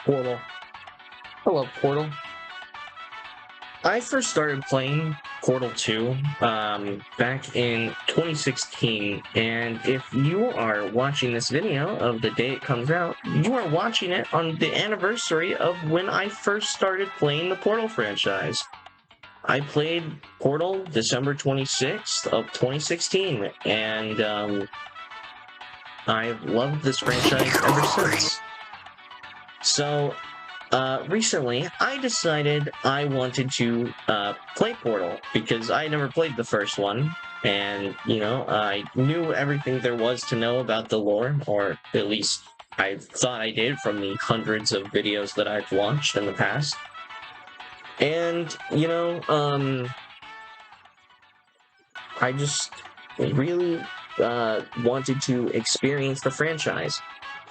Portal. Hello, Portal. I first started playing Portal 2 back in 2016, and if you are watching this video of the day it comes out, you are watching it on the anniversary of when I first started playing the Portal franchise. I played Portal December 26th of 2016, and I've loved this franchise ever since. So, recently, I decided I wanted to play Portal, because I never played the first one, and, you know, I knew everything there was to know about the lore, or at least I thought I did from the hundreds of videos that I've watched in the past. And, you know, I just really wanted to experience the franchise.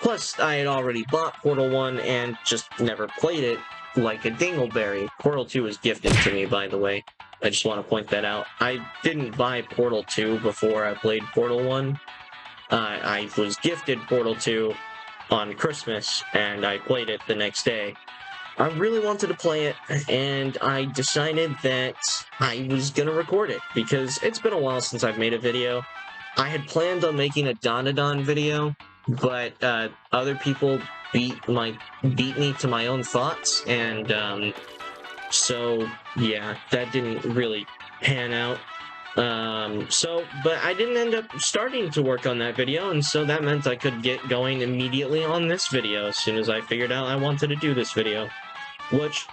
Plus, I had already bought Portal 1 and just never played it like a dingleberry. Portal 2 was gifted to me, by the way. I just want to point that out. I didn't buy Portal 2 before I played Portal 1. I was gifted Portal 2 on Christmas, and I played it the next day. I really wanted to play it, and I decided that I was going to record it, because it's been a while since I've made a video. I had planned on making a Donadon video, but other people beat me to my own thoughts, and so yeah, that didn't really pan out. But I didn't end up starting to work on that video, and so that meant I could get going immediately on this video as soon as I figured out I wanted to do this video. Which,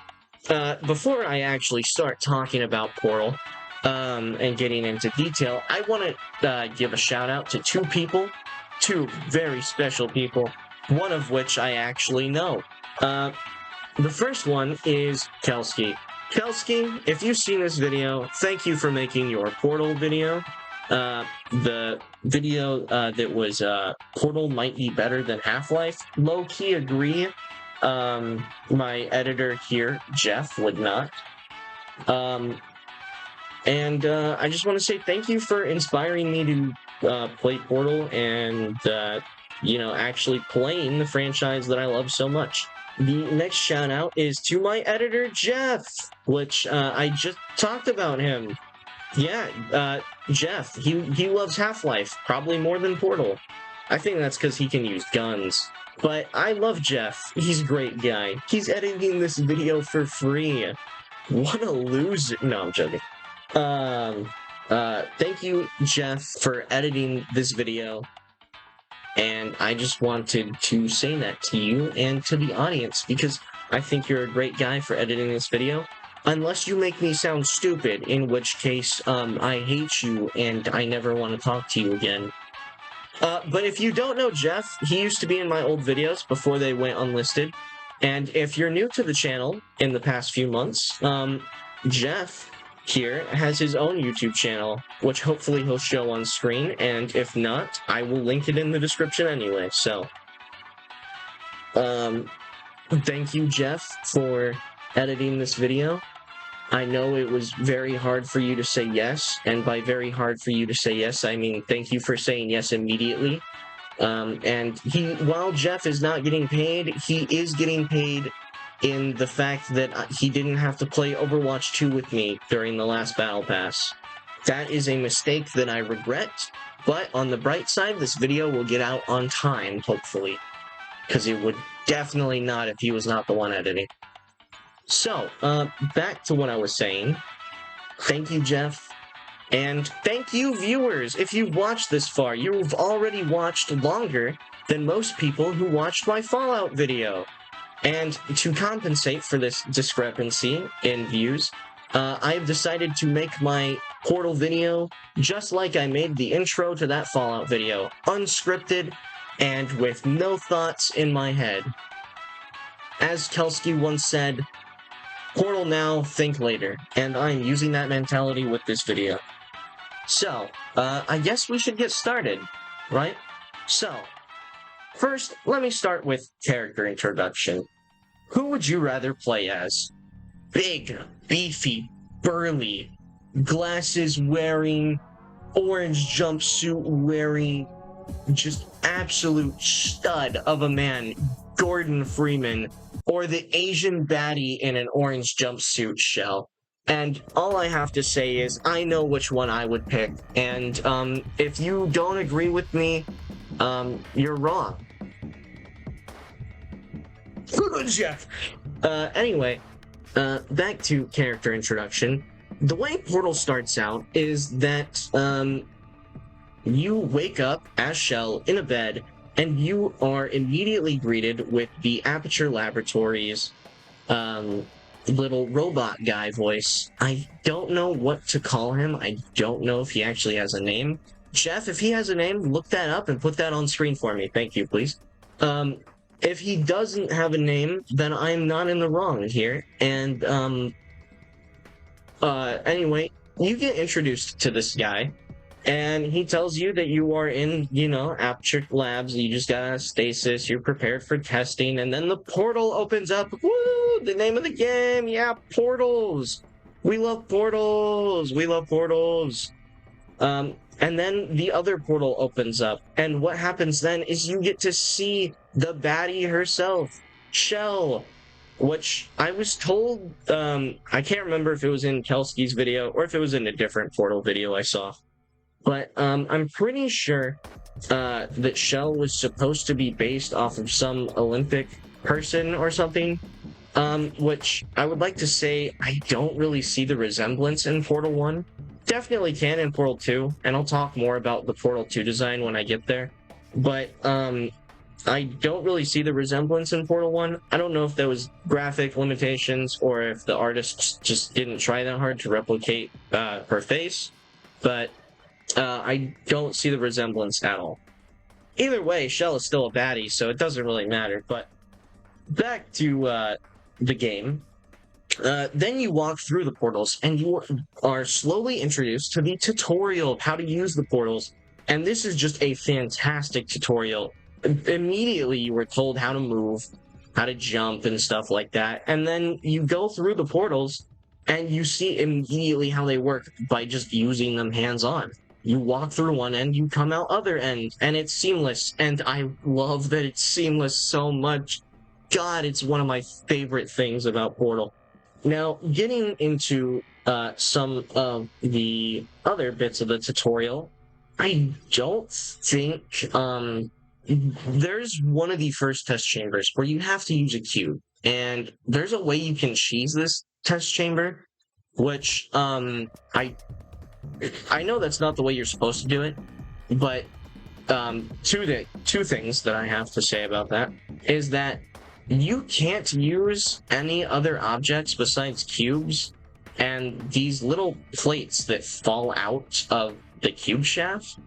before I actually start talking about Portal, and getting into detail, I want to give a shout out to two very special people, one of which I actually know. The first one is Kelsky. Kelsky, if you've seen this video, thank you for making your Portal video. The video that was Portal might be better than Half-Life. Low-key agree. My editor here, Jeff, would not. And I just want to say thank you for inspiring me to play Portal and, you know, actually playing the franchise that I love so much. The next shout out is to my editor, Jeff, which I just talked about him. Yeah, Jeff, he loves Half-Life, probably more than Portal. I think that's because he can use guns. But I love Jeff. He's a great guy. He's editing this video for free. What a loser. No, I'm joking. Thank you, Jeff, for editing this video. And I just wanted to say that to you and to the audience, because I think you're a great guy for editing this video. Unless you make me sound stupid, in which case, I hate you and I never want to talk to you again. But if you don't know Jeff, he used to be in my old videos before they went unlisted. And if you're new to the channel in the past few months, Jeff here has his own YouTube channel, which hopefully he'll show on screen, and if not, I will link it in the description anyway. So, thank you, Jeff, for editing this video. I know it was very hard for you to say yes, and by very hard for you to say yes, I mean thank you for saying yes immediately. And while Jeff is not getting paid, he is getting paid in the fact that he didn't have to play Overwatch 2 with me during the last Battle Pass. That is a mistake that I regret, but on the bright side, this video will get out on time, hopefully, because it would definitely not if he was not the one editing. So, back to what I was saying. Thank you, Jeff. And thank you, viewers. If you've watched this far, you've already watched longer than most people who watched my Fallout video. And to compensate for this discrepancy in views, I've decided to make my Portal video just like I made the intro to that Fallout video. Unscripted and with no thoughts in my head. As Kelsky once said, Portal now, think later, and I'm using that mentality with this video. So, I guess we should get started, right? So, first, let me start with character introduction. Who would you rather play as? Big, beefy, burly, glasses wearing, orange jumpsuit wearing, just absolute stud of a man, Gordon Freeman, or the Asian baddie in an orange jumpsuit, Shell. And all I have to say is I know which one I would pick. And if you don't agree with me, you're wrong. Jeff. Anyway, back to character introduction. The way Portal starts out is that you wake up as Shell in a bed, and you are immediately greeted with the Aperture Laboratories little robot guy voice. I don't know what to call him. I don't know if he actually has a name. Jeff, if he has a name, look that up and put that on screen for me. Thank you, please. If he doesn't have a name, then I'm not in the wrong here. And anyway, you get introduced to this guy, and he tells you that you are in, Aperture Labs. You just got a stasis. You're prepared for testing, and then the portal opens up. Woo! The name of the game, yeah, portals. We love portals. We love portals. And then the other portal opens up, and what happens then is you get to see the baddie herself, Shell, which I was told, I can't remember if it was in Kelsky's video or if it was in a different Portal video I saw, but I'm pretty sure that Shell was supposed to be based off of some Olympic person or something, which I would like to say I don't really see the resemblance in Portal 1. Definitely can in Portal 2, and I'll talk more about the Portal 2 design when I get there, but I don't really see the resemblance in Portal 1. I don't know if there was graphic limitations or if the artists just didn't try that hard to replicate her face, but I don't see the resemblance at all. Either way, Shell is still a baddie, so it doesn't really matter, but back to the game. Then you walk through the portals, and you are slowly introduced to the tutorial of how to use the portals, and this is just a fantastic tutorial. Immediately you were told how to move, how to jump, and stuff like that, and then you go through the portals, and you see immediately how they work by just using them hands-on. You walk through one end, you come out other end, and it's seamless, and I love that it's seamless so much. God, it's one of my favorite things about Portal. Now, getting into some of the other bits of the tutorial, I don't think there's one of the first test chambers where you have to use a cube, and there's a way you can cheese this test chamber, which I know that's not the way you're supposed to do it, but two things that I have to say about that is that you can't use any other objects besides cubes and these little plates that fall out of the cube shaft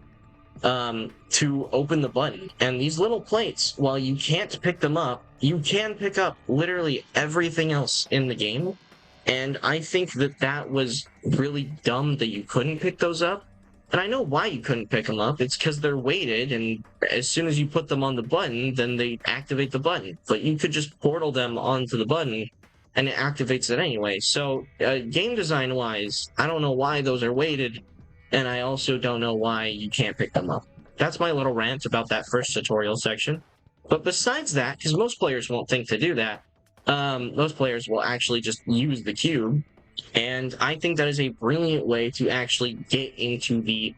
to open the button. And these little plates, while you can't pick them up, you can pick up literally everything else in the game. And I think that that was really dumb that you couldn't pick those up. And I know why you couldn't pick them up. It's because they're weighted, and as soon as you put them on the button, then they activate the button. But you could just portal them onto the button, and it activates it anyway. So, game design-wise, I don't know why those are weighted, and I also don't know why you can't pick them up. That's my little rant about that first tutorial section. But besides that, because most players won't think to do that, most players will actually just use the cube. And I think that is a brilliant way to actually get into the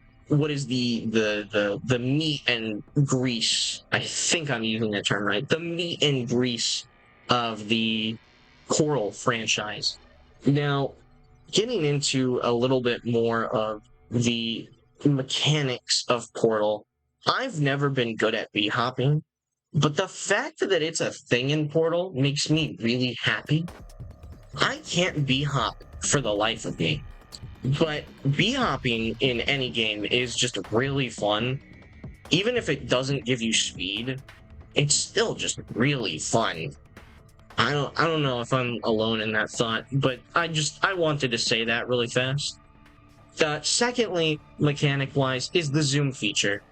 meat and grease. I think I'm using that term right. The meat and grease of the Portal franchise. Now, getting into a little bit more of the mechanics of Portal, I've never been good at b-hopping, but the fact that it's a thing in Portal makes me really happy. I can't b-hop for the life of me, but b-hopping in any game is just really fun. Even if it doesn't give you speed, it's still just really fun. I don't know if I'm alone in that thought, but I wanted to say that really fast. Secondly, mechanic-wise, is the zoom feature.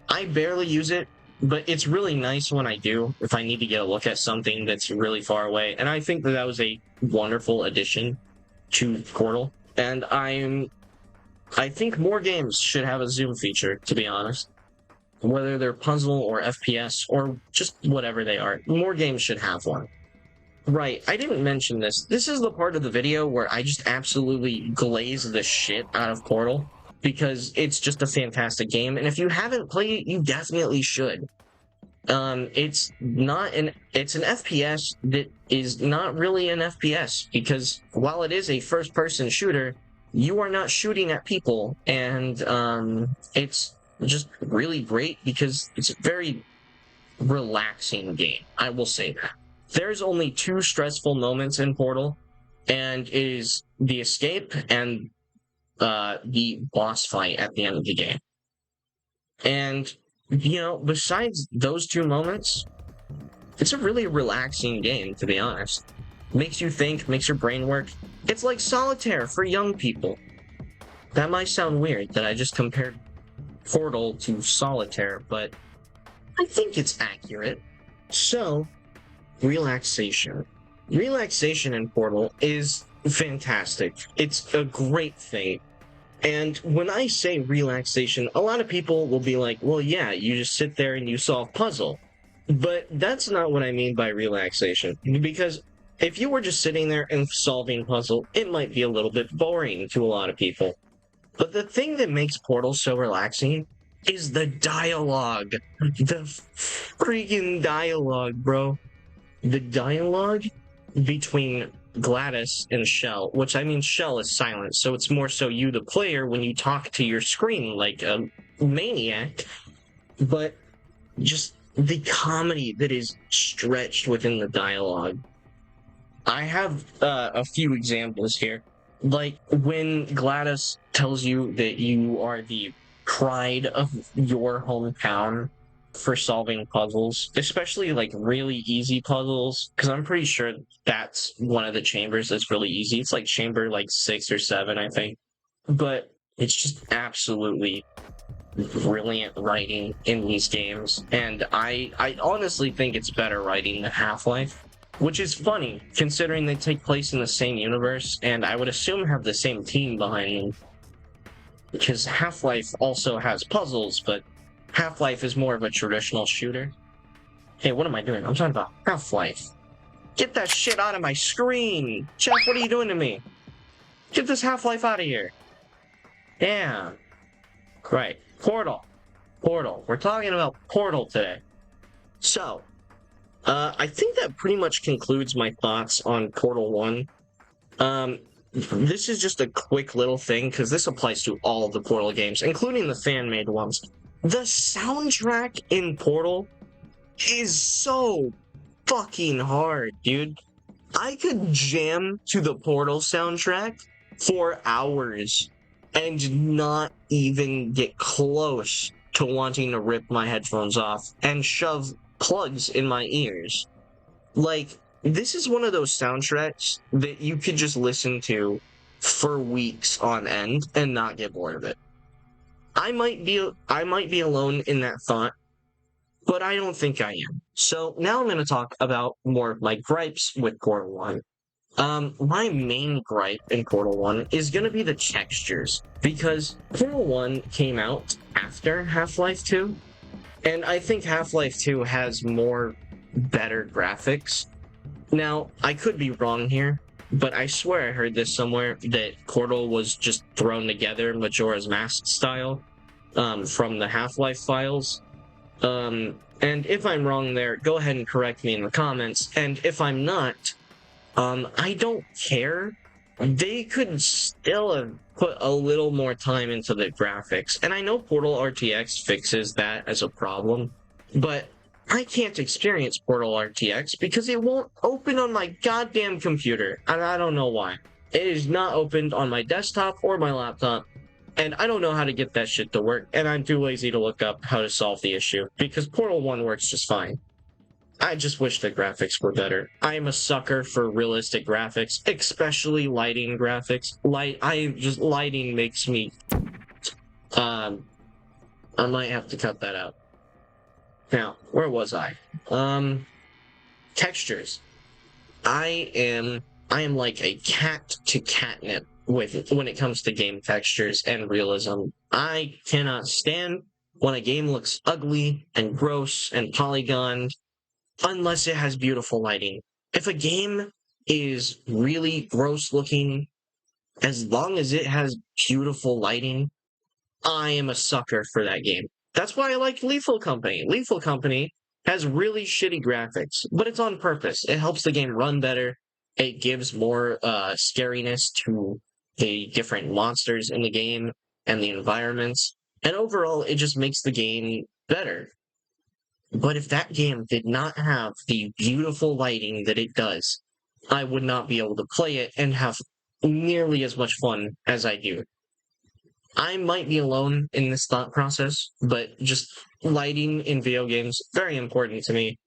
I barely use it, but it's really nice when I do, if I need to get a look at something that's really far away, and I think that was a wonderful addition to Portal, and I think more games should have a zoom feature, to be honest. Whether they're puzzle or FPS or just whatever they are, more games should have one. Right, I didn't mention this. This is the part of the video where I just absolutely glaze the shit out of Portal because it's just a fantastic game, and if you haven't played it, you definitely should. It's an FPS that is not really an FPS because while it is a first-person shooter, you are not shooting at people, and it's just really great because it's a very relaxing game. I will say that. There's only two stressful moments in Portal, and it is the escape and the boss fight at the end of the game. And besides those two moments, it's a really relaxing game, to be honest. Makes you think, makes your brain work. It's like solitaire for young people. That might sound weird that I just compared Portal to solitaire, but I think it's accurate. So, relaxation. Relaxation in Portal is fantastic. It's a great thing. And when I say relaxation, a lot of people will be like, well, yeah, you just sit there and you solve puzzle. But that's not what I mean by relaxation. Because if you were just sitting there and solving puzzle, it might be a little bit boring to a lot of people. But the thing that makes Portal so relaxing is the dialogue. The freaking dialogue, bro. The dialogue between Gladys and Shell, which I mean Shell is silent, so it's more so you, the player, when you talk to your screen like a maniac, but just the comedy that is stretched within the dialogue. I have a few examples here. Like when Gladys tells you that you are the pride of your hometown for solving puzzles, especially like really easy puzzles, because I'm pretty sure that's one of the chambers that's really easy. It's like chamber like 6 or 7, I think. But it's just absolutely brilliant writing in these games, and I honestly think it's better writing than Half-Life, which is funny considering they take place in the same universe, and I would assume have the same team behind them, because Half-Life also has puzzles, but Half-Life is more of a traditional shooter. Hey, what am I doing? I'm talking about Half-Life. Get that shit out of my screen! Jeff, what are you doing to me? Get this Half-Life out of here! Damn. Right. Portal. Portal. We're talking about Portal today. So, I think that pretty much concludes my thoughts on Portal 1. This is just a quick little thing, because this applies to all of the Portal games, including the fan-made ones. The soundtrack in Portal is so fucking hard, dude. I could jam to the Portal soundtrack for hours and not even get close to wanting to rip my headphones off and shove plugs in my ears. Like, this is one of those soundtracks that you could just listen to for weeks on end and not get bored of it. I might be alone in that thought, but I don't think I am. So now I'm going to talk about more of my gripes with Portal 1. My main gripe in Portal 1 is going to be the textures, because Portal 1 came out after Half-Life 2, and I think Half-Life 2 has more better graphics. Now, I could be wrong here, but I swear I heard this somewhere, that Portal was just thrown together Majora's Mask style, from the Half-Life files. And if I'm wrong there, go ahead and correct me in the comments, and if I'm not, I don't care. They could still have put a little more time into the graphics, and I know Portal RTX fixes that as a problem, but I can't experience Portal RTX because it won't open on my goddamn computer, and I don't know why. It is not opened on my desktop or my laptop, and I don't know how to get that shit to work, and I'm too lazy to look up how to solve the issue, because Portal 1 works just fine. I just wish the graphics were better. I am a sucker for realistic graphics, especially lighting graphics. Lighting makes me... I might have to cut that out. Now, where was I? Textures. I am like a cat to catnip when it comes to game textures and realism. I cannot stand when a game looks ugly and gross and polygoned, unless it has beautiful lighting. If a game is really gross looking, as long as it has beautiful lighting, I am a sucker for that game. That's why I like Lethal Company. Lethal Company has really shitty graphics, but it's on purpose. It helps the game run better. It gives more scariness to the different monsters in the game and the environments. And overall, it just makes the game better. But if that game did not have the beautiful lighting that it does, I would not be able to play it and have nearly as much fun as I do. I might be alone in this thought process, but just lighting in video games, very important to me.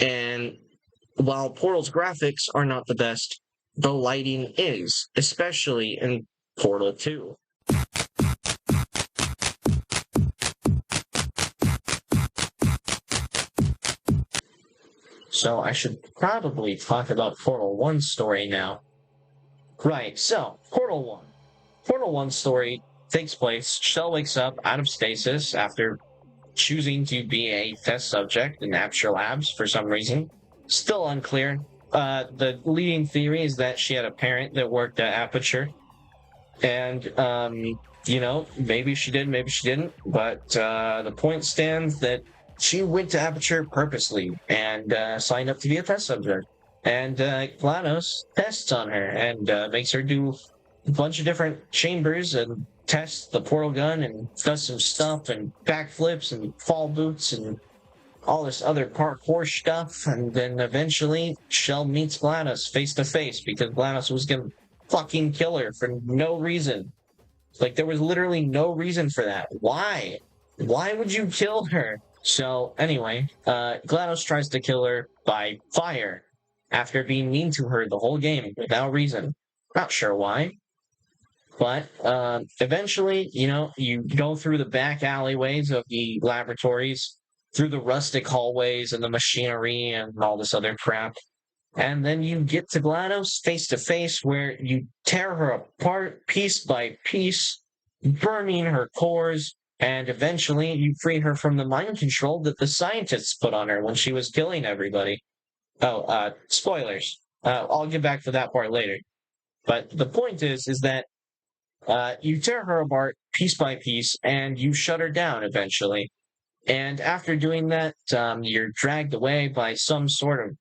And while Portal's graphics are not the best, the lighting is, especially in Portal 2. So I should probably talk about Portal 1's story now. Right, so Portal 1. Portal 1's story takes place. Shell wakes up out of stasis after choosing to be a test subject in Aperture Labs for some reason. Still unclear. The leading theory is that she had a parent that worked at Aperture. And, maybe she did, maybe she didn't. But the point stands that she went to Aperture purposely and signed up to be a test subject. And GLaDOS tests on her and makes her do a bunch of different chambers and tests the portal gun and does some stuff and backflips and fall boots and all this other parkour stuff. And then eventually Shell meets GLaDOS face to face because GLaDOS was gonna fucking kill her for no reason. Like, there was literally no reason for that. Why? Why would you kill her? So anyway, GLaDOS tries to kill her by fire after being mean to her the whole game without reason. Not sure why. But eventually, you go through the back alleyways of the laboratories, through the rustic hallways and the machinery and all this other crap. And then you get to GLaDOS face to face, where you tear her apart piece by piece, burning her cores, and eventually you free her from the mind control that the scientists put on her when she was killing everybody. Oh, spoilers. I'll get back to that part later. But the point is that you tear her apart piece by piece, and you shut her down eventually. And after doing that, you're dragged away by some sort of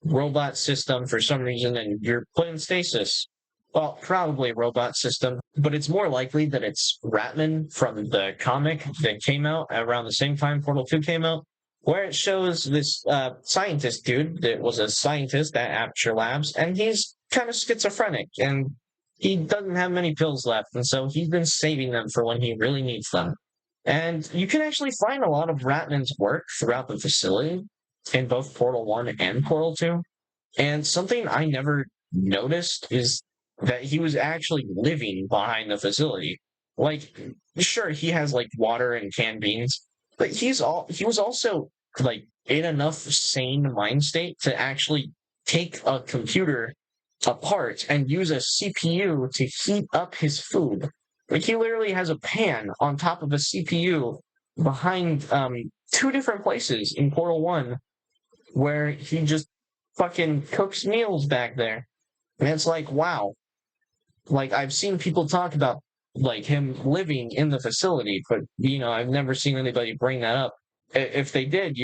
robot system for some reason, and you're put in stasis. Well, probably a robot system, but it's more likely that it's Ratman from the comic that came out around the same time Portal 2 came out, where it shows this scientist dude that was a scientist at Aperture Labs, and he's kind of schizophrenic, and he doesn't have many pills left, and so he's been saving them for when he really needs them. And you can actually find a lot of Ratman's work throughout the facility in both Portal 1 and Portal 2. And something I never noticed is that he was actually living behind the facility. Like, sure, he has like water and canned beans, but he was also like in enough sane mind state to actually take a computer apart and use a CPU to heat up his food. Like, he literally has a pan on top of a CPU behind two different places in Portal 1 where he just fucking cooks meals back there. And it's like, wow. Like, I've seen people talk about like him living in the facility, but I've never seen anybody bring that up. If they did,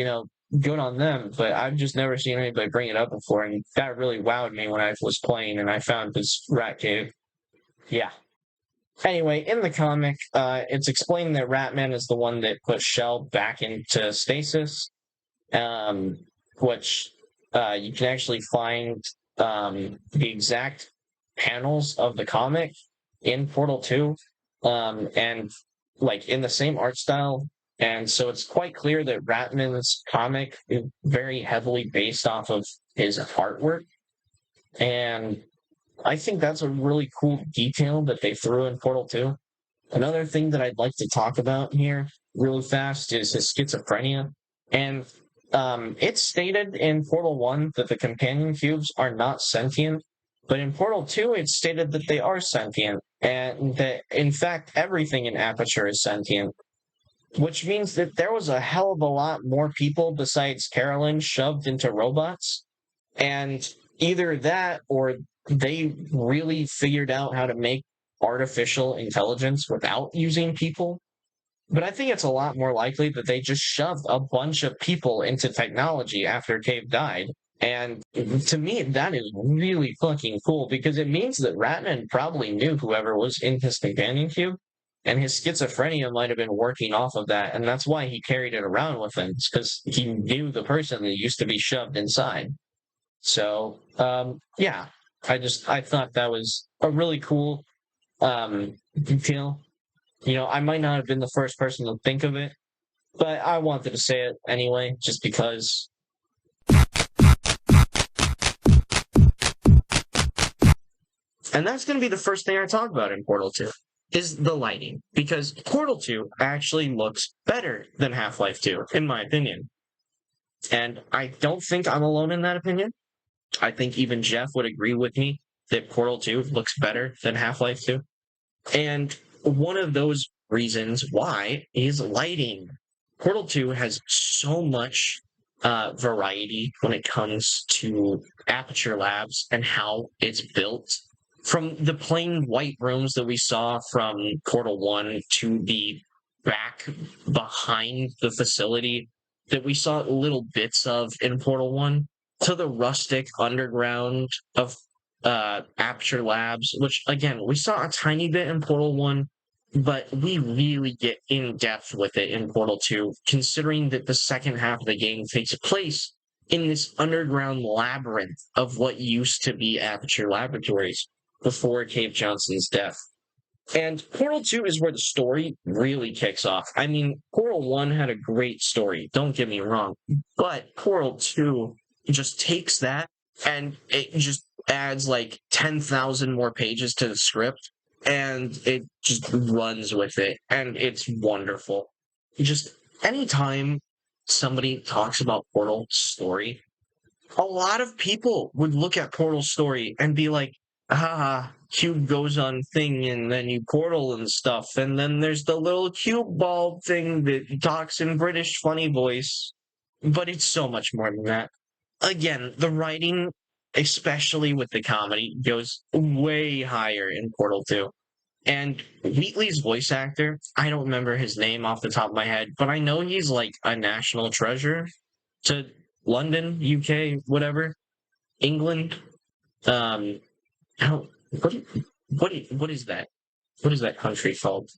good on them, but I've just never seen anybody bring it up before, and that really wowed me when I was playing and I found this rat cave. Yeah. Anyway, in the comic, it's explained that Ratman is the one that put Shell back into stasis, which you can actually find the exact panels of the comic in Portal 2, and like in the same art style. And so it's quite clear that Ratman's comic is very heavily based off of his artwork. And I think that's a really cool detail that they threw in Portal 2. Another thing that I'd like to talk about here really fast is his schizophrenia. And it's stated in Portal 1 that the companion cubes are not sentient, but in Portal 2 it's stated that they are sentient, and that in fact everything in Aperture is sentient. Which means that there was a hell of a lot more people besides Carolyn shoved into robots. And either that or they really figured out how to make artificial intelligence without using people. But I think it's a lot more likely that they just shoved a bunch of people into technology after Cave died. And to me, that is really fucking cool because it means that Ratman probably knew whoever was in his companion cube, and his schizophrenia might have been working off of that. And that's why he carried it around with him, because he knew the person that used to be shoved inside. So, yeah, I thought that was a really cool detail. I might not have been the first person to think of it, but I wanted to say it anyway, just because. And that's going to be the first thing I talk about in Portal 2, is the lighting. Because Portal 2 actually looks better than Half-Life 2, in my opinion. And I don't think I'm alone in that opinion. I think even Jeff would agree with me that Portal 2 looks better than Half-Life 2. And one of those reasons why is lighting. Portal 2 has so much variety when it comes to Aperture Labs and how it's built. From the plain white rooms that we saw from Portal 1 to the back behind the facility that we saw little bits of in Portal 1 to the rustic underground of Aperture Labs, which again we saw a tiny bit in Portal 1, but we really get in depth with it in Portal 2, considering that the second half of the game takes place in this underground labyrinth of what used to be Aperture Laboratories before Cave Johnson's death. And Portal 2 is where the story really kicks off. I mean, Portal 1 had a great story, don't get me wrong, but Portal 2 just takes that and it just adds like 10,000 more pages to the script and it just runs with it and it's wonderful. Just anytime somebody talks about Portal story, a lot of people would look at Portal story and be like, cube goes on thing and then you portal and stuff. And then there's the little cube ball thing that talks in British funny voice. But it's so much more than that. Again, the writing, especially with the comedy, goes way higher in Portal 2. And Wheatley's voice actor, I don't remember his name off the top of my head, but I know he's like a national treasure to London, UK, whatever, England. Um, how, what is that? What is that country called?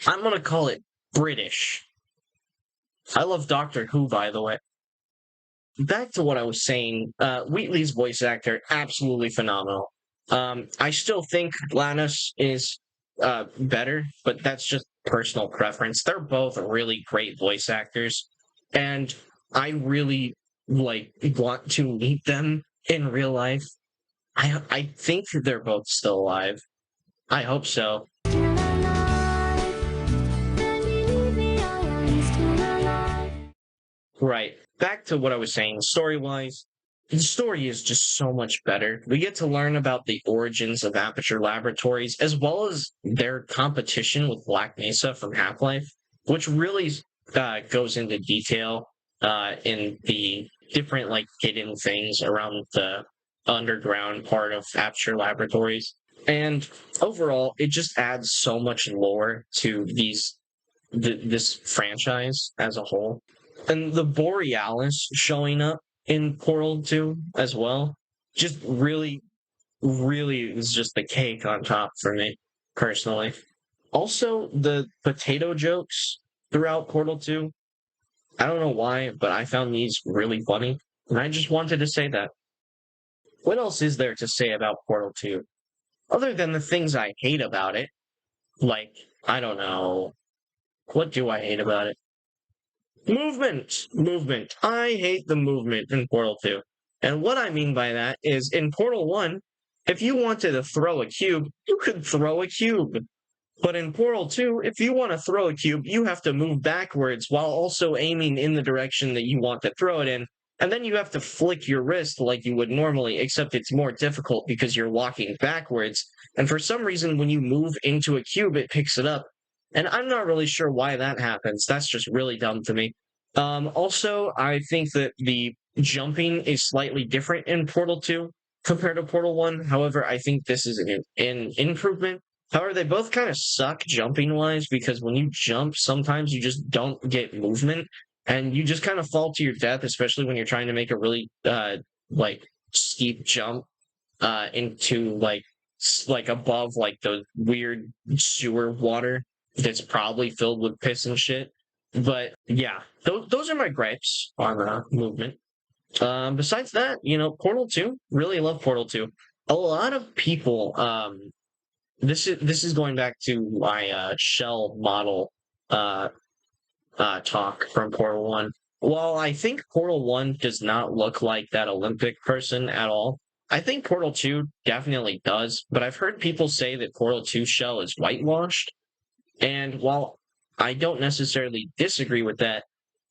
I'm gonna call it British. I love Doctor Who, by the way. Back to what I was saying, Wheatley's voice actor, absolutely phenomenal. I still think Lannis is better, but that's just personal preference. They're both really great voice actors, and I really want to meet them in real life. I think they're both still alive. I hope so. Right. Back to what I was saying, story-wise, the story is just so much better. We get to learn about the origins of Aperture Laboratories, as well as their competition with Black Mesa from Half-Life, which really goes into detail in the different hidden things around the underground part of Aperture Laboratories. And overall, it just adds so much lore to this franchise as a whole. And the Borealis showing up in Portal 2 as well, just really, really is just the cake on top for me, personally. Also, the potato jokes throughout Portal 2, I don't know why, but I found these really funny, and I just wanted to say that. What else is there to say about Portal 2? Other than the things I hate about it, like, I don't know, what do I hate about it? Movement. I hate the movement in Portal 2. And what I mean by that is in Portal 1, if you wanted to throw a cube, you could throw a cube. But in Portal 2, if you want to throw a cube, you have to move backwards while also aiming in the direction that you want to throw it in. And then you have to flick your wrist like you would normally, except it's more difficult because you're walking backwards. And for some reason, when you move into a cube, it picks it up. And I'm not really sure why that happens. That's just really dumb to me. Also, I think that the jumping is slightly different in Portal 2 compared to Portal 1. However, I think this is an improvement. However, they both kind of suck jumping wise because when you jump, sometimes you just don't get movement and you just kind of fall to your death, especially when you're trying to make a really like steep jump into like above like the weird sewer water that's probably filled with piss and shit. But yeah, those are my gripes on movement. Besides that, Portal 2, really love Portal 2. A lot of people, this is going back to my shell model uh, talk from Portal 1. While I think Portal 1 does not look like that Olympic person at all, I think Portal 2 definitely does, but I've heard people say that Portal 2 shell is whitewashed, and while I don't necessarily disagree with that,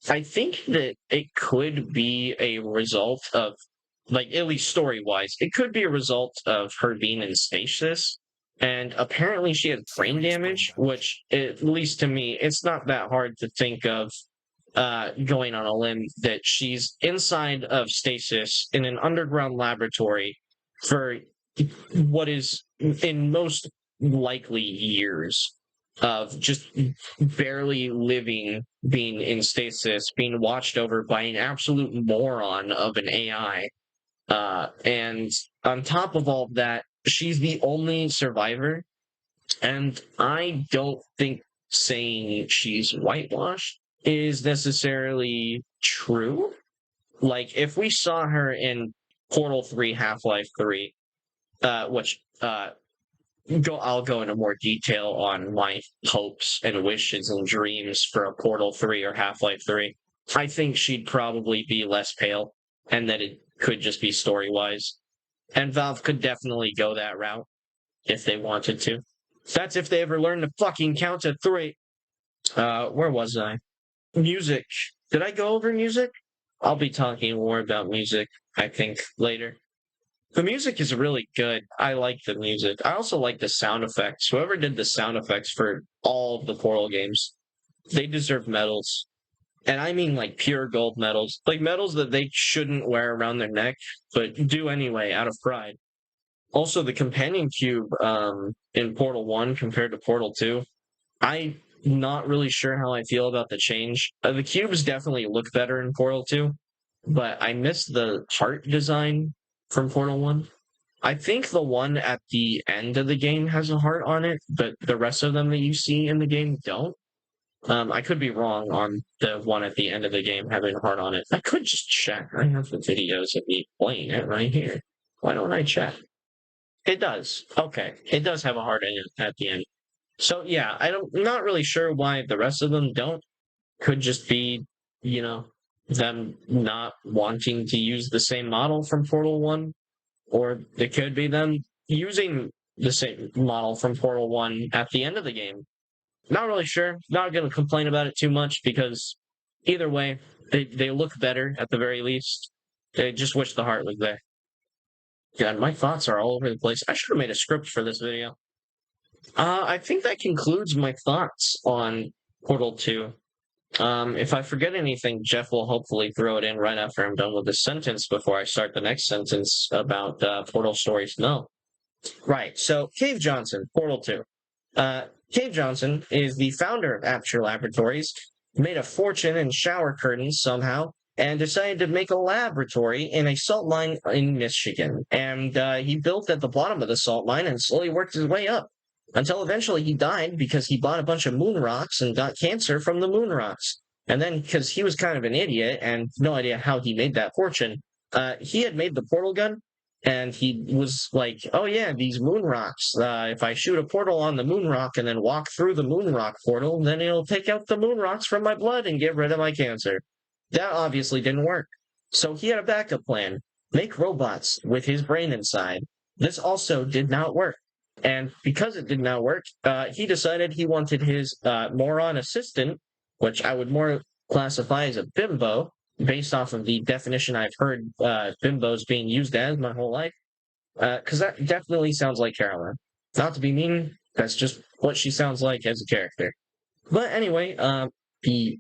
I think that it could be a result of, like, at least story wise, it could be a result of her being in stasis. And apparently she had brain damage, which, at least to me, it's not that hard to think of going on a limb that she's inside of stasis in an underground laboratory for what is in most likely years of just barely living, being in stasis, being watched over by an absolute moron of an AI. And on top of all of that, she's the only survivor. And I don't think saying she's whitewashed is necessarily true. Like, if we saw her in Portal 3, Half-Life 3, which I'll go into more detail on my hopes and wishes and dreams for a Portal 3 or Half-Life 3. I think she'd probably be less pale, and that it could just be story-wise. And Valve could definitely go that route if they wanted to. That's if they ever learn to fucking count to 3. Where was I? Music. Did I go over music? I'll be talking more about music, I think, later. The music is really good. I like the music. I also like the sound effects. Whoever did the sound effects for all of the Portal games, they deserve medals. And I mean like pure gold medals. Like medals that they shouldn't wear around their neck, but do anyway out of pride. Also, the companion cube in Portal 1 compared to Portal 2, I'm not really sure how I feel about the change. The cubes definitely look better in Portal 2, but I miss the heart design from Portal 1. I think the one at the end of the game has a heart on it, but the rest of them that you see in the game don't. I could be wrong on the one at the end of the game having a heart on it. I could just check. I have the videos of me playing it right here. Why don't I check? It does. Okay. It does have a heart in it at the end. So yeah, I'm not really sure why the rest of them don't. Could just be, them not wanting to use the same model from Portal 1, or it could be them using the same model from Portal 1 at the end of the game. Not really sure. Not going to complain about it too much because either way, they look better at the very least. I just wish the heart was there. God, my thoughts are all over the place. I should have made a script for this video. I think that concludes my thoughts on Portal 2. If I forget anything, Jeff will hopefully throw it in right after I'm done with this sentence before I start the next sentence about Portal Stories. No. Right, so Cave Johnson, Portal 2. Cave Johnson is the founder of Aperture Laboratories, made a fortune in shower curtains somehow, and decided to make a laboratory in a salt mine in Michigan. And he built at the bottom of the salt mine and slowly worked his way up until eventually he died because he bought a bunch of moon rocks and got cancer from the moon rocks. And then, because he was kind of an idiot and no idea how he made that fortune, he had made the portal gun, and he was like, oh yeah, these moon rocks. If I shoot a portal on the moon rock and then walk through the moon rock portal, then it'll take out the moon rocks from my blood and get rid of my cancer. That obviously didn't work. So he had a backup plan. Make robots with his brain inside. This also did not work. And because it did not work, he decided he wanted his moron assistant, which I would more classify as a bimbo, based off of the definition I've heard bimbos being used as my whole life, because that definitely sounds like Carolyn. Not to be mean, that's just what she sounds like as a character. But anyway, the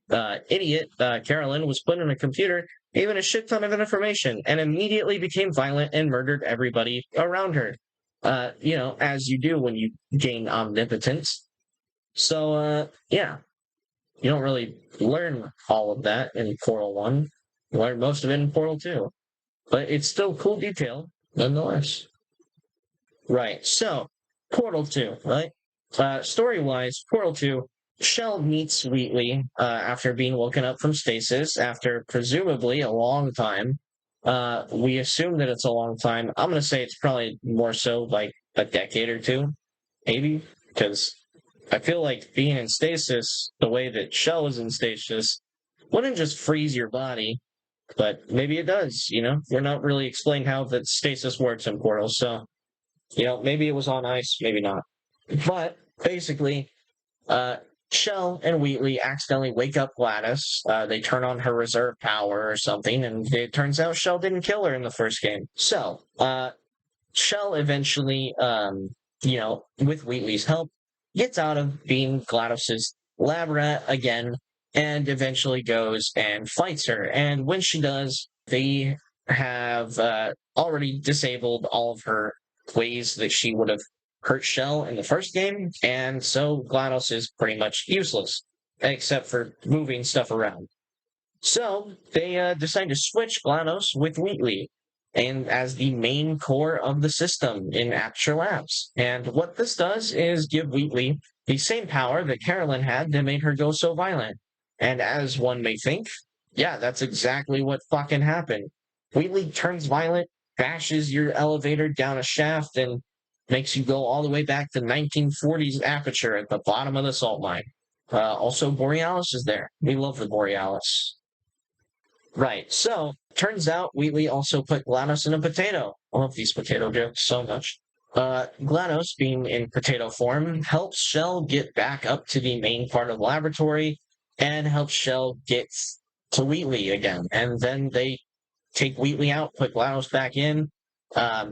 idiot Carolyn was put in a computer even a shit ton of information, and immediately became violent and murdered everybody around her. As you do when you gain omnipotence. So, yeah, you don't really learn all of that in Portal 1. You learn most of it in Portal 2. But it's still cool detail, nonetheless. Right, so, Portal 2, right? Story-wise, Portal 2, Shell meets Wheatley after being woken up from stasis after presumably a long time. We assume that it's a long time. I'm going to say it's probably more so like a decade or two, maybe, because I feel like being in stasis, the way that Shell is in stasis, wouldn't just freeze your body, but maybe it does, We're not really explained how the stasis works in Portal, so, maybe it was on ice, maybe not. But basically, uh, Shell and Wheatley accidentally wake up Gladys. They turn on her reserve power or something, and it turns out Shell didn't kill her in the first game. So, Shell eventually, with Wheatley's help, gets out of being GLaDOS's lab rat again and eventually goes and fights her. And when she does, they have already disabled all of her ways that she would have hurt Shell in the first game, and so GLaDOS is pretty much useless, except for moving stuff around. So they decide to switch GLaDOS with Wheatley, and as the main core of the system in Aperture Labs. And what this does is give Wheatley the same power that Carolyn had that made her go so violent. And as one may think, yeah, that's exactly what fucking happened. Wheatley turns violent, bashes your elevator down a shaft, and makes you go all the way back to 1940s Aperture at the bottom of the salt mine. Also, Borealis is there. We love the Borealis. Right. So, turns out Wheatley also put GLaDOS in a potato. I love these potato jokes so much. GLaDOS, being in potato form, helps Shell get back up to the main part of the laboratory and helps Shell get to Wheatley again. And then they take Wheatley out, put GLaDOS back in,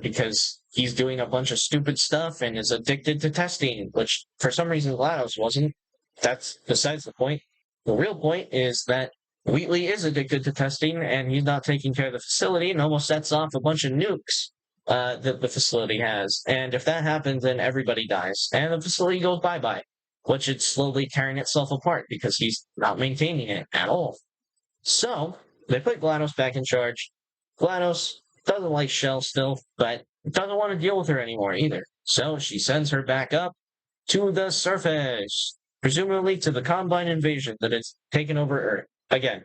because he's doing a bunch of stupid stuff and is addicted to testing, which for some reason GLaDOS wasn't. That's besides the point. The real point is that Wheatley is addicted to testing, and he's not taking care of the facility and almost sets off a bunch of nukes that the facility has. And if that happens, then everybody dies, and the facility goes bye-bye, which it's slowly tearing itself apart because he's not maintaining it at all. So, they put GLaDOS back in charge. GLaDOS doesn't like Shell still, but doesn't want to deal with her anymore either. So, she sends her back up to the surface, presumably to the Combine invasion that has taken over Earth. Again,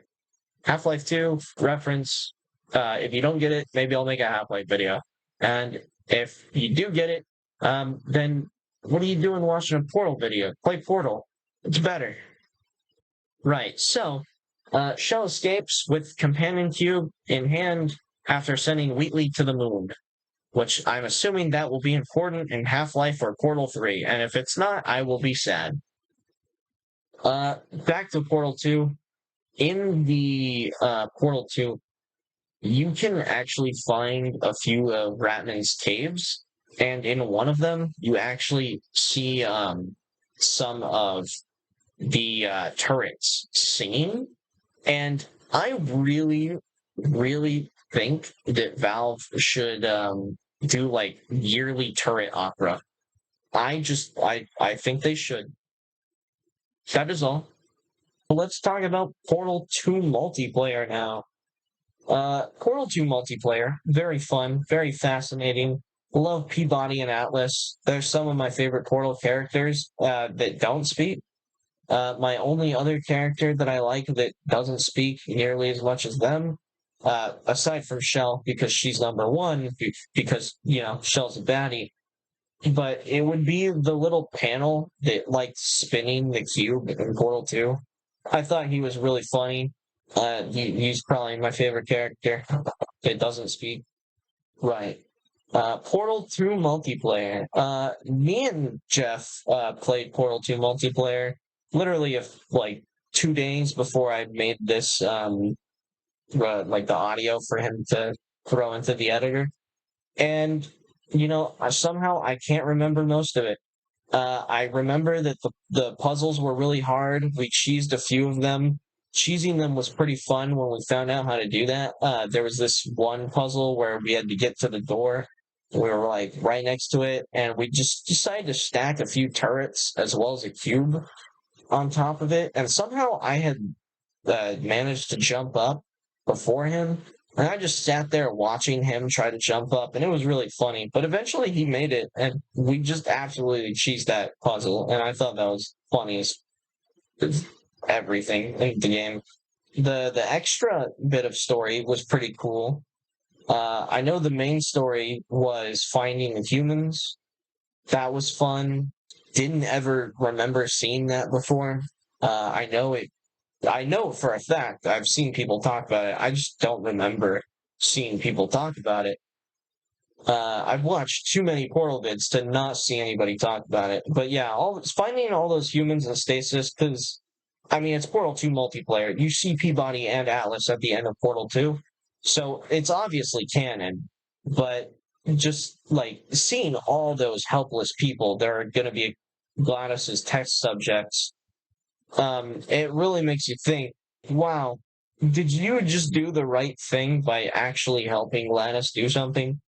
Half-Life 2 reference. If you don't get it, maybe I'll make a Half-Life video. And if you do get it, then what are you doing watching a Portal video? Play Portal. It's better. Right, so Shell escapes with Companion Cube in hand after sending Wheatley to the moon, which I'm assuming that will be important in Half-Life or Portal 3, and if it's not, I will be sad. Back to Portal 2. In the Portal 2, you can actually find a few of Ratman's caves, and in one of them, you actually see some of the turrets singing, and I really, really think that Valve should do like yearly turret opera. I think they should. That is all. Let's talk about Portal 2 multiplayer now. Portal 2 multiplayer, very fun, very fascinating. Love Peabody and Atlas. They're some of my favorite Portal characters that don't speak. My only other character that I like that doesn't speak nearly as much as them, aside from Shell, because she's number one, because, Shell's a baddie. But it would be the little panel that liked spinning the cube in Portal 2. I thought he was really funny. He's probably my favorite character that doesn't speak. Right. Portal 2 multiplayer. Me and Jeff played Portal 2 multiplayer literally like 2 days before I made this like the audio for him to throw into the editor. And somehow I can't remember most of it. I remember that the puzzles were really hard. We cheesed a few of them cheesing them was pretty fun when we found out how to do that. There was this one puzzle where we had to get to the door. We were like right next to it, and we just decided to stack a few turrets as well as a cube on top of it. And somehow I had managed to jump up before him. And I just sat there watching him try to jump up, and it was really funny. But eventually he made it, and we just absolutely cheesed that puzzle. And I thought that was funny as everything in the game. The extra bit of story was pretty cool. I know the main story was finding the humans. That was fun. Didn't ever remember seeing that before. I know it. I know for a fact I've seen people talk about it. I just don't remember seeing people talk about it. I've watched too many Portal vids to not see anybody talk about it. But yeah, finding all those humans in stasis, because I mean it's Portal 2 multiplayer. You see Peabody and Atlas at the end of Portal 2, so it's obviously canon. But just like seeing all those helpless people that are going to be GLaDOS's test subjects, it really makes you think, wow, did you just do the right thing by actually helping GLaDOS do something?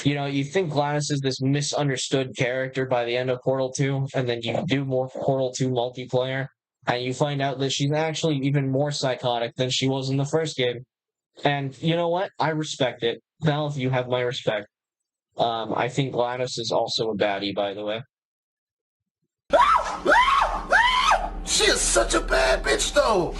You know, you think GLaDOS is this misunderstood character by the end of Portal 2, and then you do more Portal 2 multiplayer, and you find out that she's actually even more psychotic than she was in the first game. And you know what? I respect it. Valve, you have my respect. I think GLaDOS is also a baddie, by the way. She is such a bad bitch, though.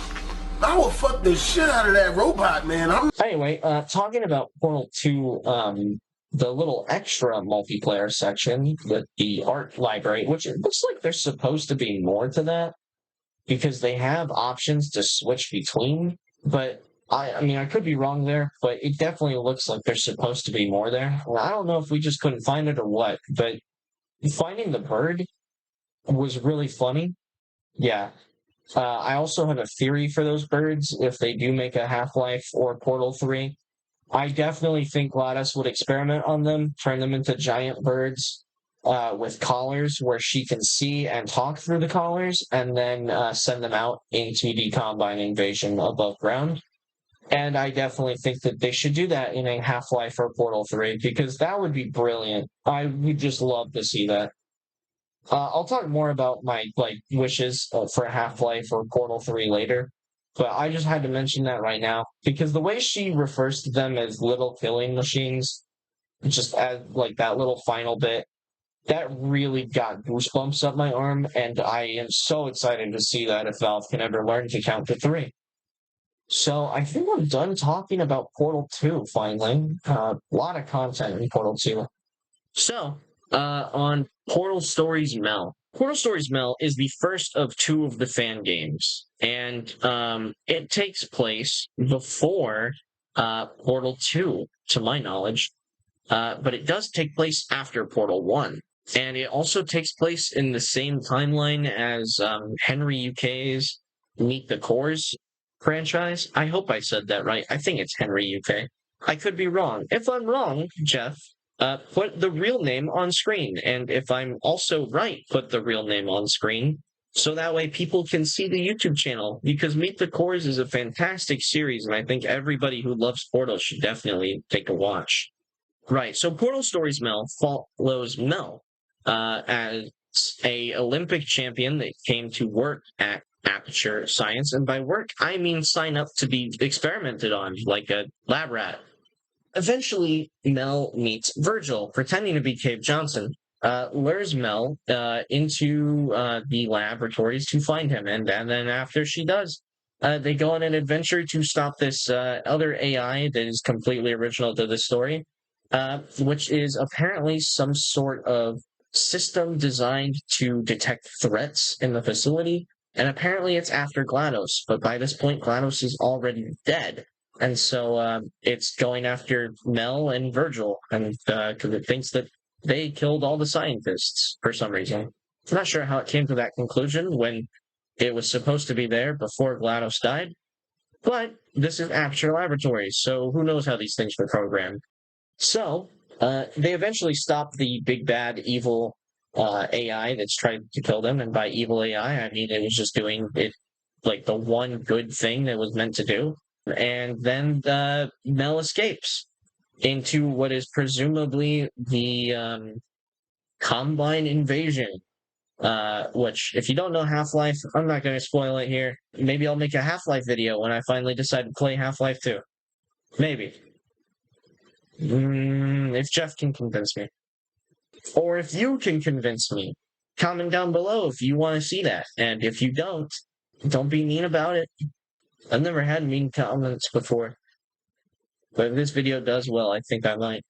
I will fuck the shit out of that robot, man. Anyway, talking about Portal 2, the little extra multiplayer section with the art library, which it looks like there's supposed to be more to that because they have options to switch between, but I mean, I could be wrong there, but it definitely looks like there's supposed to be more there. I don't know if we just couldn't find it or what, but finding the bird was really funny. Yeah. I also have a theory for those birds if they do make a Half-Life or Portal 3. I definitely think GLaDOS would experiment on them, turn them into giant birds with collars where she can see and talk through the collars, and then send them out into the Combine invasion above ground. And I definitely think that they should do that in a Half-Life or Portal 3, because that would be brilliant. I would just love to see that. I'll talk more about my wishes for Half-Life or Portal 3 later, but I just had to mention that right now because the way she refers to them as little killing machines, just as like that little final bit, that really got goosebumps up my arm, and I am so excited to see that if Valve can ever learn to count to 3. So I think I'm done talking about Portal 2 finally. A lot of content in Portal 2. So, on Portal Stories Mel. Portal Stories Mel is the first of 2 of the fan games, and it takes place before Portal 2, to my knowledge, but it does take place after Portal 1. And it also takes place in the same timeline as Henry UK's Meet the Cores franchise. I hope I said that right. I think it's Henry UK. I could be wrong. If I'm wrong, Jeff, put the real name on screen. And if I'm also right, put the real name on screen. So that way people can see the YouTube channel. Because Meet the Cores is a fantastic series, and I think everybody who loves Portal should definitely take a watch. Right, so Portal Stories Mel follows Mel as a Olympic champion that came to work at Aperture Science. And by work, I mean sign up to be experimented on, like a lab rat. Eventually, Mel meets Virgil, pretending to be Cave Johnson, lures Mel into the laboratories to find him. And then after she does, they go on an adventure to stop this other AI that is completely original to the story, which is apparently some sort of system designed to detect threats in the facility. And apparently it's after GLaDOS, but by this point, GLaDOS is already dead. And so it's going after Mel and Virgil, and because it thinks that they killed all the scientists for some reason. I'm not sure how it came to that conclusion when it was supposed to be there before GLaDOS died, but this is Aperture Laboratories, so who knows how these things were programmed. So they eventually stop the big bad evil AI that's trying to kill them, and by evil AI, I mean it was just doing it like the one good thing that was meant to do. And then Mel escapes into what is presumably the Combine invasion. Which, if you don't know Half-Life, I'm not going to spoil it here. Maybe I'll make a Half-Life video when I finally decide to play Half-Life 2. Maybe. If Jeff can convince me. Or if you can convince me. Comment down below if you want to see that. And if you don't be mean about it. I've never had mean comments before. But if this video does well, I think I might.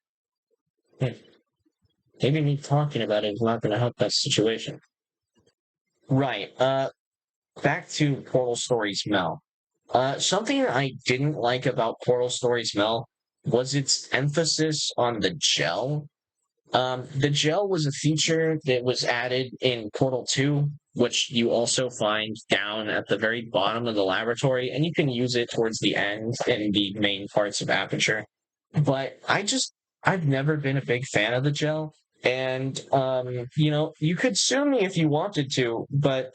Maybe me talking about it is not going to help that situation. Right. Back to Portal Stories Mel. Something I didn't like about Portal Stories Mel was its emphasis on the gel. The gel was a feature that was added in Portal 2, which you also find down at the very bottom of the laboratory, and you can use it towards the end in the main parts of Aperture. But I've never been a big fan of the gel. And, you could sue me if you wanted to, but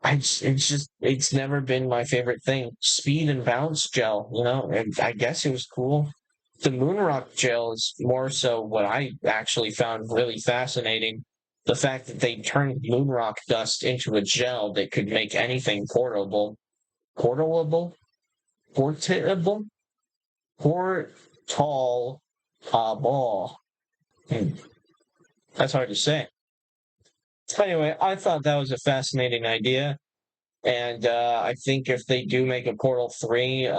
it's never been my favorite thing. Speed and bounce gel, and I guess it was cool. The Moonrock gel is more so what I actually found really fascinating. The fact that they turned Moonrock dust into a gel that could make anything portable. Portable? Portable. That's hard to say. Anyway, I thought that was a fascinating idea. And I think if they do make a Portal 3,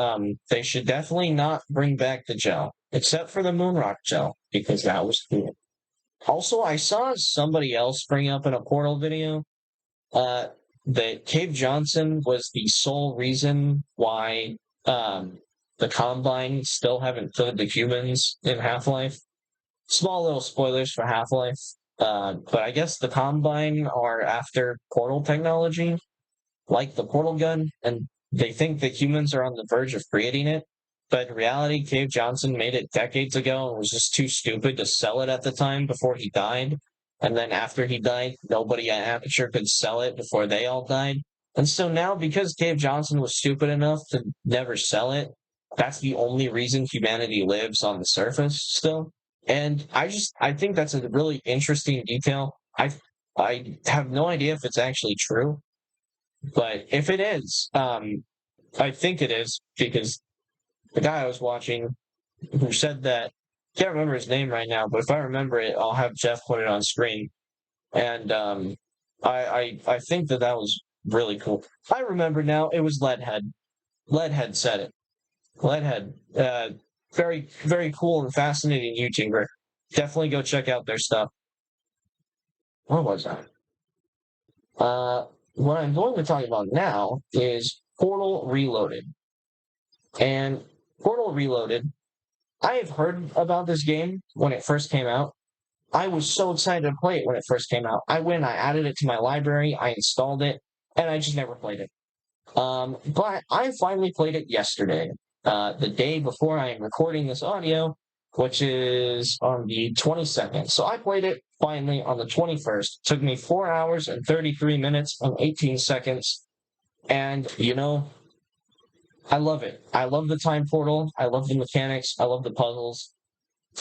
they should definitely not bring back the gel, except for the Moonrock gel, because that was cool. Also, I saw somebody else bring up in a Portal video that Cave Johnson was the sole reason why the Combine still haven't killed the humans in Half-Life. Small little spoilers for Half-Life. But I guess the Combine are after Portal technology, like the portal gun, and they think that humans are on the verge of creating it. But in reality, Cave Johnson made it decades ago and was just too stupid to sell it at the time before he died. And then after he died, nobody at Aperture could sell it before they all died. And so now, because Cave Johnson was stupid enough to never sell it, that's the only reason humanity lives on the surface still. And I think that's a really interesting detail. I have no idea if it's actually true. But if it is, I think it is, because the guy I was watching who said that, can't remember his name right now, but if I remember it, I'll have Jeff put it on screen. And I think that was really cool. I remember now, it was Leadhead. Leadhead said it. Leadhead, very, very cool and fascinating YouTuber. Definitely go check out their stuff. What was I? What I'm going to talk about now is Portal Reloaded. And Portal Reloaded, I have heard about this game when it first came out. I was so excited to play it when it first came out. I added it to my library, I installed it, and I just never played it. But I finally played it yesterday, the day before I am recording this audio, which is on the 22nd. So I played it finally on the 21st. It took me 4 hours and 33 minutes and 18 seconds. And, I love it. I love the time portal. I love the mechanics. I love the puzzles.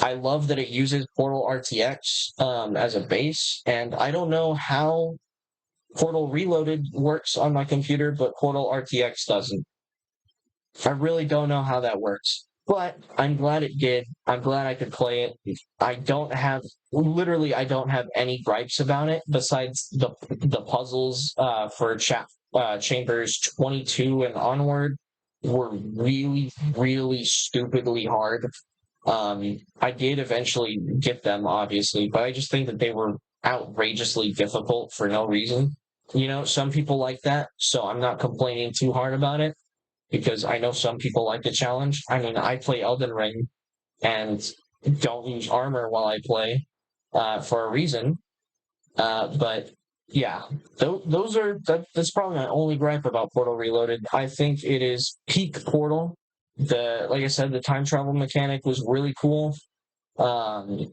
I love that it uses Portal RTX as a base. And I don't know how Portal Reloaded works on my computer, but Portal RTX doesn't. I really don't know how that works. But I'm glad it did. I'm glad I could play it. I don't have any gripes about it besides the puzzles for chambers 22 and onward were really, really stupidly hard. I did eventually get them, obviously, but I just think that they were outrageously difficult for no reason. Some people like that, so I'm not complaining too hard about it, because I know some people like the challenge. I mean, I play Elden Ring and don't use armor while I play for a reason. But yeah, that's probably my only gripe about Portal Reloaded. I think it is peak Portal. Like I said, the time travel mechanic was really cool. The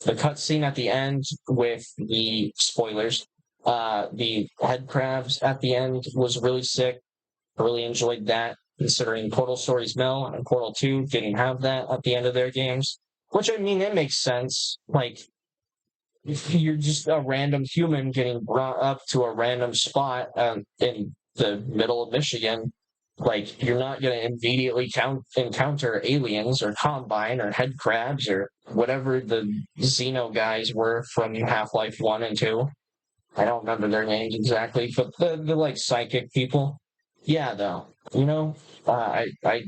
cutscene at the end with the spoilers, the head crabs at the end was really sick. I really enjoyed that, considering Portal Stories Mel and Portal 2 didn't have that at the end of their games. Which, I mean, it makes sense. Like, if you're just a random human getting brought up to a random spot in the middle of Michigan. Like, you're not going to immediately encounter aliens or Combine or head crabs or whatever the Xeno guys were from Half-Life 1 and 2. I don't remember their names exactly, but the like psychic people. Yeah, though, I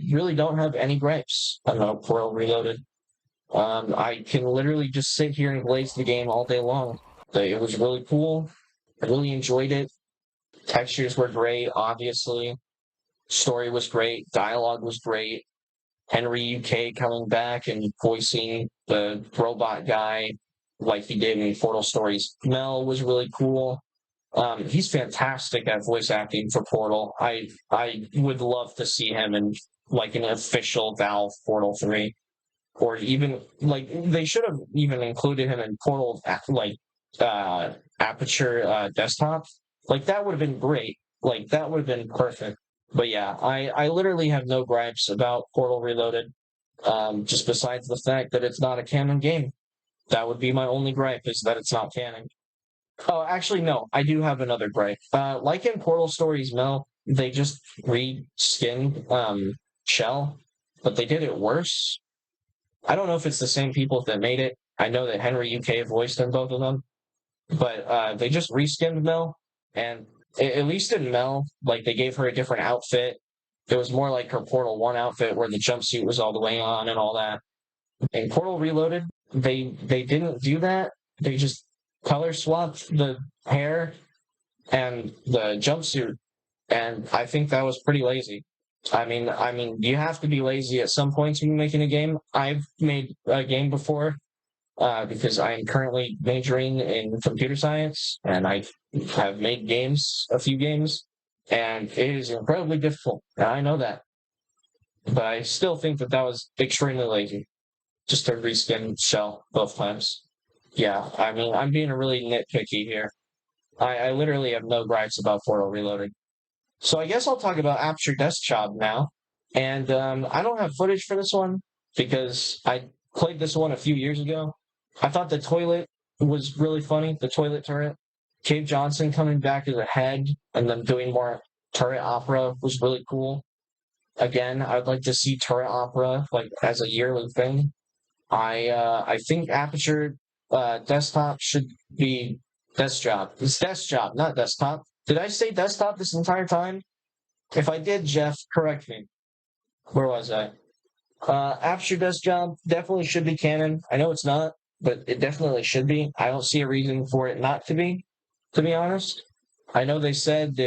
really don't have any gripes about Portal Reloaded. I can literally just sit here and glaze the game all day long. It was really cool. I really enjoyed it. Textures were great, obviously. Story was great. Dialogue was great. Henry UK coming back and voicing the robot guy like he did in Portal Stories. Mel was really cool. He's fantastic at voice acting for Portal. I would love to see him in like an official Valve Portal 3. Or even like they should have even included him in Portal Aperture Desktop. Like that would have been great. Like that would have been perfect. But yeah, I literally have no gripes about Portal Reloaded. Just besides the fact that it's not a canon game. That would be my only gripe, is that it's not canon. Oh, actually, no, I do have another gripe. Like in Portal Stories Mel, they just re-skinned Shell, but they did it worse. I don't know if it's the same people that made it. I know that Henry UK voiced in both of them, but they just reskinned Mel, and at least in Mel, like they gave her a different outfit. It was more like her Portal 1 outfit where the jumpsuit was all the way on and all that. In Portal Reloaded, they didn't do that. They just color swapped the hair and the jumpsuit, and I think that was pretty lazy. I mean, you have to be lazy at some points when you're making a game. I've made a game before because I am currently majoring in computer science, and I have made games, a few games, and it is incredibly difficult. And I know that, but I still think that that was extremely lazy, just to reskin Shell both times. Yeah, I mean, I'm being really nitpicky here. I literally have no gripes about Portal Reloaded. So I guess I'll talk about Aperture Desktop now. And I don't have footage for this one because I played this one a few years ago. I thought the toilet was really funny, the toilet turret. Cave Johnson coming back as a head and then doing more turret opera was really cool. Again, I would like to see turret opera like as a yearly thing. I think Aperture Desktop should be Desktop. It's Desktop, not Desktop. Did I say Desktop this entire time? If I did, Jeff, correct me. Where was I? Aperture Desktop definitely should be canon. I know it's not, but it definitely should be. I don't see a reason for it not to be honest. I know they said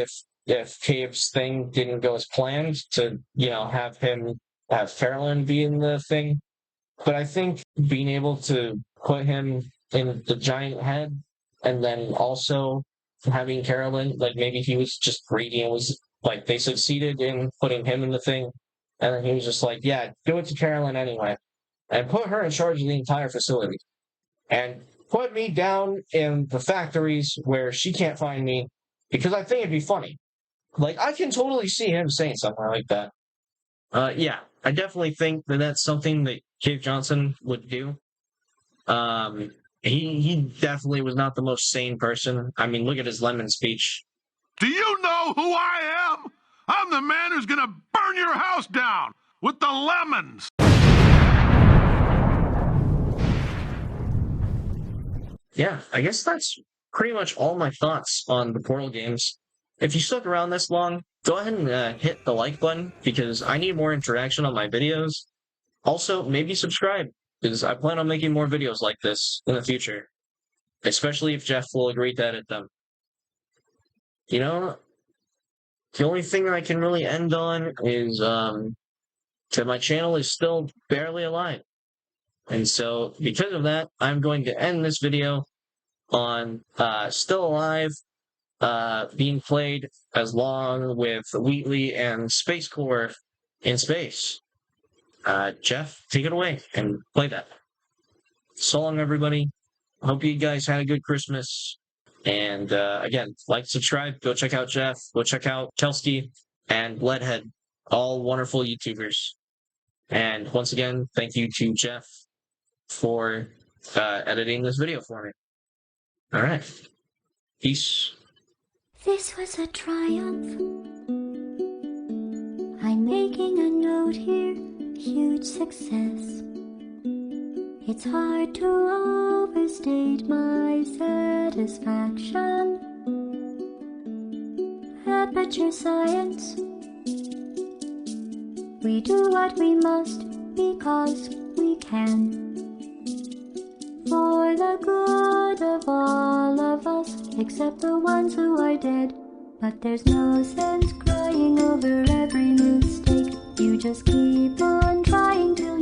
if Cave's thing didn't go as planned to, have Fairlin be in the thing. But I think being able to put him in the giant head and then also having Carolyn, like maybe he was just greedy and was like they succeeded in putting him in the thing, and then he was just like, yeah, do it to Carolyn anyway, and put her in charge of the entire facility, and put me down in the factories where she can't find me, because I think it'd be funny. Like I can totally see him saying something like that. Yeah, I definitely think that that's something that Cave Johnson would do. Um, he definitely was not the most sane person. I mean, look at his lemon speech. Do you know who I am? I'm the man who's gonna burn your house down with the lemons. Yeah, I guess that's pretty much all my thoughts on the Portal games. If you stuck around this long, go ahead and hit the like button because I need more interaction on my videos. Also, maybe subscribe because I plan on making more videos like this in the future, especially if Jeff will agree to edit them. You know, the only thing I can really end on is that my channel is still barely alive. And so, because of that, I'm going to end this video on Still Alive being played as long with Wheatley and Space Core in space. Jeff, take it away and play that. So long, everybody. Hope you guys had a good Christmas. And again, like, subscribe, go check out Jeff, go check out Chelsea. and Leadhead, all wonderful YouTubers. And once again, thank you to Jeff for editing this video for me. All right. Peace. This was a triumph. I'm making a note here, huge success. It's hard to overstate my satisfaction. Aperture science. We do what we must because we can. For the good of all of us, except the ones who are dead. But there's no sense crying over every mistake. You just keep on trying till